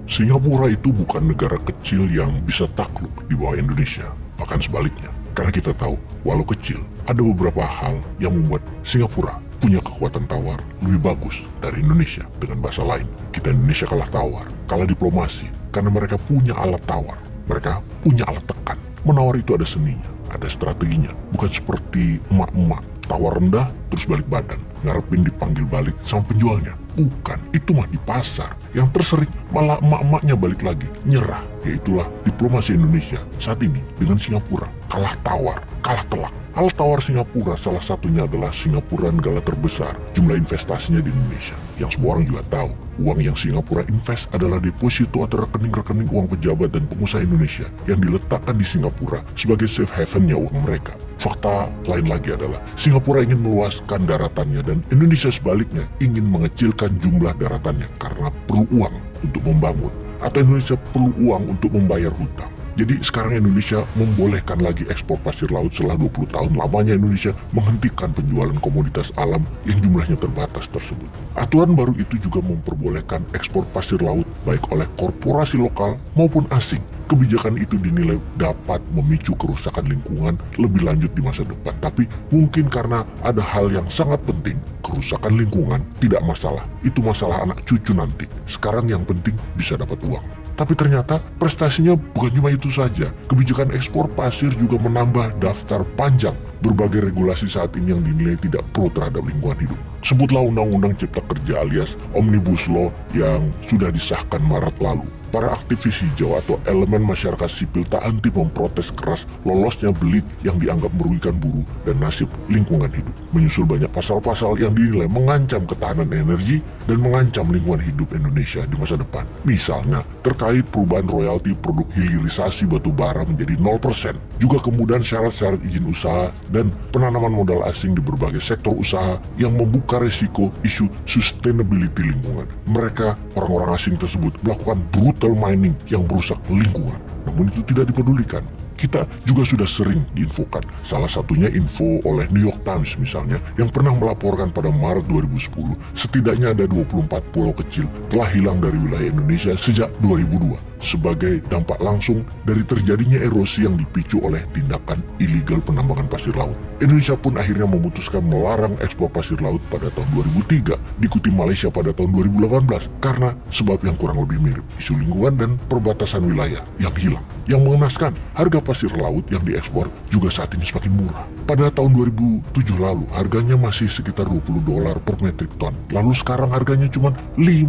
Singapura itu bukan negara kecil yang bisa takluk di bawah Indonesia. Bahkan sebaliknya. Karena kita tahu, walau kecil, ada beberapa hal yang membuat Singapura punya kekuatan tawar lebih bagus dari Indonesia. Dengan bahasa lain, kita Indonesia kalah tawar, kalah diplomasi, karena mereka punya alat tawar. Mereka punya alat tekan. Menawar itu ada seninya, ada strateginya. Bukan seperti emak-emak, tawar rendah terus balik badan, ngarepin dipanggil balik sama penjualnya. Bukan, itu mah di pasar. Yang tersering malah emak-emaknya balik lagi, nyerah. Yaitulah diplomasi Indonesia saat ini dengan Singapura. Kalah tawar, kalah telak. Alat tawar Singapura salah satunya adalah Singapura negara terbesar jumlah investasinya di Indonesia. Yang semua orang juga tahu, uang yang Singapura invest adalah deposito atau rekening-rekening uang pejabat dan pengusaha Indonesia yang diletakkan di Singapura sebagai safe haven-nya uang mereka. Fakta lain lagi adalah Singapura ingin meluaskan daratannya dan Indonesia sebaliknya ingin mengecilkan jumlah daratannya karena perlu uang untuk membangun, atau Indonesia perlu uang untuk membayar hutang. Jadi sekarang Indonesia membolehkan lagi ekspor pasir laut setelah 20 tahun lamanya Indonesia menghentikan penjualan komoditas alam yang jumlahnya terbatas tersebut. Aturan baru itu juga memperbolehkan ekspor pasir laut baik oleh korporasi lokal maupun asing. Kebijakan itu dinilai dapat memicu kerusakan lingkungan lebih lanjut di masa depan. Tapi mungkin karena ada hal yang sangat penting, kerusakan lingkungan tidak masalah. Itu masalah anak cucu nanti. Sekarang yang penting bisa dapat uang. Tapi ternyata prestasinya bukan cuma itu saja. Kebijakan ekspor pasir juga menambah daftar panjang berbagai regulasi saat ini yang dinilai tidak pro terhadap lingkungan hidup. Sebutlah Undang-Undang Cipta Kerja alias Omnibus Law yang sudah disahkan Maret lalu. Para aktivis hijau atau elemen masyarakat sipil tak henti memprotes keras lolosnya belit yang dianggap merugikan buruh dan nasib lingkungan hidup. Menyusul banyak pasal-pasal yang dinilai mengancam ketahanan energi dan mengancam lingkungan hidup Indonesia di masa depan. Misalnya, terkait perubahan royalti produk hilirisasi batu bara menjadi 0%. Juga kemudahan syarat-syarat izin usaha dan penanaman modal asing di berbagai sektor usaha yang membuka resiko isu sustainability lingkungan. Mereka, orang-orang asing tersebut, melakukan brutal mining yang merusak lingkungan. Namun itu tidak dipedulikan. Kita juga sudah sering diinfokan. Salah satunya info oleh New York Times misalnya, yang pernah melaporkan pada Maret 2010, setidaknya ada 24 pulau kecil telah hilang dari wilayah Indonesia sejak 2002. Sebagai dampak langsung dari terjadinya erosi yang dipicu oleh tindakan ilegal penambangan pasir laut. Indonesia pun akhirnya memutuskan melarang ekspor pasir laut pada tahun 2003, diikuti Malaysia pada tahun 2018, karena sebab yang kurang lebih mirip, isu lingkungan dan perbatasan wilayah yang hilang. Yang mengenaskan, harga pasir laut yang diekspor juga saat ini semakin murah. Pada tahun 2007 lalu, harganya masih sekitar $20 per metrik ton. Lalu sekarang harganya cuma $5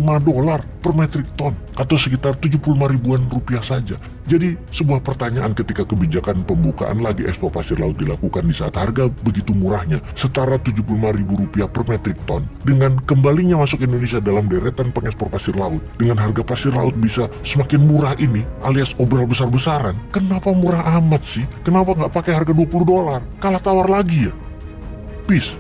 per metrik ton, atau sekitar 75 ribuan rupiah saja. Jadi sebuah pertanyaan ketika kebijakan pembukaan lagi ekspor pasir laut dilakukan di saat harga begitu murahnya, setara 75 ribu rupiah per metrik ton, dengan kembalinya masuk Indonesia dalam deretan pengekspor pasir laut, dengan harga pasir laut bisa semakin murah ini, alias obral besar-besaran, kenapa murah amat sih? Kenapa nggak pakai harga $20? Kalah tawar lagi ya? Peace.